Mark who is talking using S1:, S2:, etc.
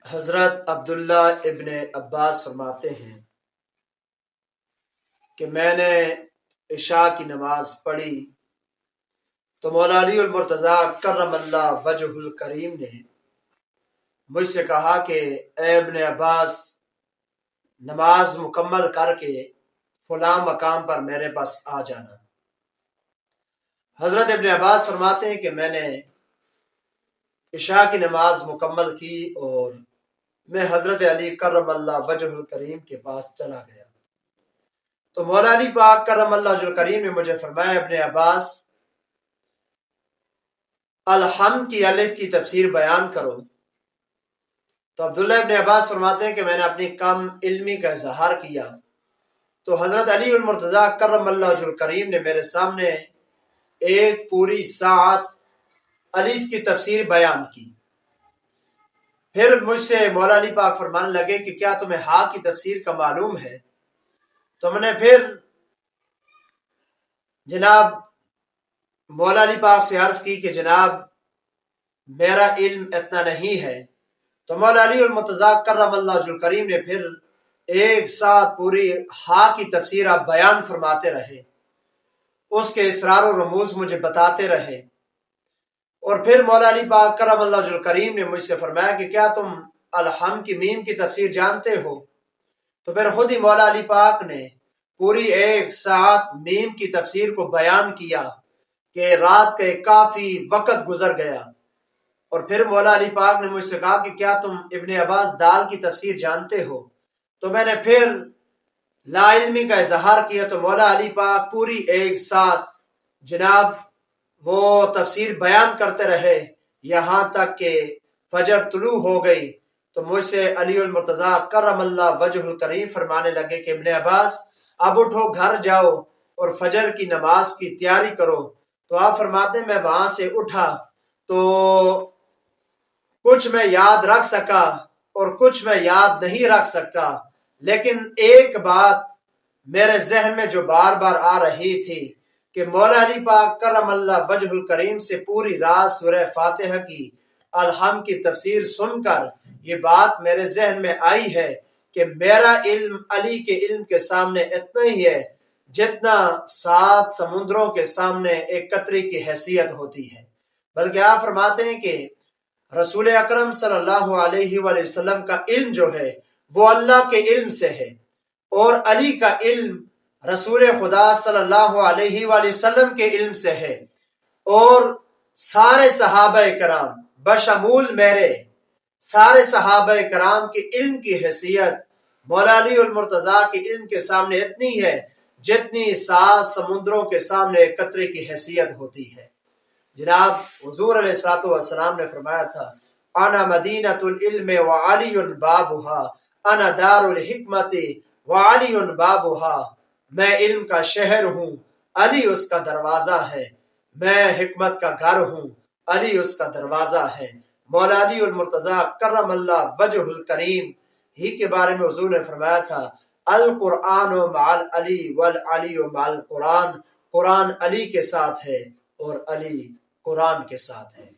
S1: حضرت عبداللہ ابن عباس فرماتے ہیں کہ میں نے عشاء کی نماز پڑھی تو مولا علی المرتضیٰ کرم اللہ وجہ الکریم نے مجھ سے کہا کہ اے ابن عباس، نماز مکمل کر کے فلاں مقام پر میرے پاس آ جانا۔ حضرت ابن عباس فرماتے ہیں کہ میں نے عشاء کی نماز مکمل کی اور میں حضرت علی کرم اللہ وجہ الکریم کے پاس چلا گیا تو مولا علی پاک کرم اللہ وجہ الکریم نے مجھے فرمایا، ابن عباس، الحمد کی الف کی تفسیر بیان کرو۔ تو عبداللہ ابن عباس فرماتے ہیں کہ میں نے اپنی کم علمی کا اظہار کیا تو حضرت علی المرتضیٰ کرم اللہ وجہ الکریم نے میرے سامنے ایک پوری ساعت الف کی تفسیر بیان کی۔ پھر مجھ سے مولا علی پاک فرمانے لگے کہ کیا تمہیں ہا کی تفسیر کا معلوم ہے؟ تو میں نے پھر جناب مولا علی پاک سے عرض کی کہ جناب میرا علم اتنا نہیں ہے۔ تو مولا علی المرتضیٰ کرم اللہ وجہ الکریم نے پھر ایک ساتھ پوری ہا کی تفسیر آپ بیان فرماتے رہے، اس کے اسرار و رموز مجھے بتاتے رہے، اور پھر مولا علی پاک کرم اللہ وجہ الکریم نے مجھ سے فرمایا کہ کیا تم الحمد کی میم کی تفسیر جانتے ہو؟ تو پھر خود ہی مولا علی پاک نے پوری ایک ساعت میم کی تفسیر کو بیان کیا کہ رات کا کافی وقت گزر گیا، اور پھر مولا علی پاک نے مجھ سے کہا کہ کیا تم ابن عباس دال کی تفسیر جانتے ہو؟ تو میں نے پھر لا علمی کا اظہار کیا تو مولا علی پاک پوری ایک ساتھ جناب وہ تفسیر بیان کرتے رہے یہاں تک کہ فجر طلوع ہو گئی۔ تو مجھ سے علی المرتضیٰ کرم اللہ وجہ الکریم فرمانے لگے کہ ابن عباس اب اٹھو، گھر جاؤ اور فجر کی نماز کی تیاری کرو۔ تو آپ فرماتے ہیں میں وہاں سے اٹھا تو کچھ میں یاد رکھ سکا اور کچھ میں یاد نہیں رکھ سکتا، لیکن ایک بات میرے ذہن میں جو بار بار آ رہی تھی کہ مولا علی پاک کرم اللہ وجہ الکریم سے پوری رات سورہ فاتحہ کی الحمد کی تفسیر سن کر یہ بات میرے ذہن میں آئی ہے کہ میرا علم علی کے علم کے سامنے اتنا ہی ہے جتنا 7 سمندروں کے سامنے ایک قطرے کی حیثیت ہوتی ہے۔ بلکہ آپ فرماتے ہیں کہ رسول اکرم صلی اللہ علیہ وآلہ وسلم کا علم جو ہے وہ اللہ کے علم سے ہے، اور علی کا علم رسول خدا صلی اللہ علیہ وآلہ وسلم کے علم سے ہے، اور سارے صحابہ کرام بشمول میرے سارے صحابہ کرام کے علم کی حیثیت مولا علی المرتضیٰ کے علم کے سامنے اتنی ہے جتنی 7 سمندروں کے سامنے ایک قطرے کی حیثیت ہوتی ہے۔ جناب حضور علیہ السلام نے فرمایا تھا، انا مدینۃ العلم وعلی بابھا، انا دار الحکمت وعلی بابھا، میں علم کا شہر ہوں، علی اس کا دروازہ ہے، میں حکمت کا گھر ہوں، علی اس کا دروازہ ہے۔ مولا علی المرتضیٰ کرم اللہ وجہ الکریم ہی کے بارے میں حضور نے فرمایا تھا، القرآن مع علی والعلی مع القرآن، قرآن علی کے ساتھ ہے اور علی قرآن کے ساتھ ہے۔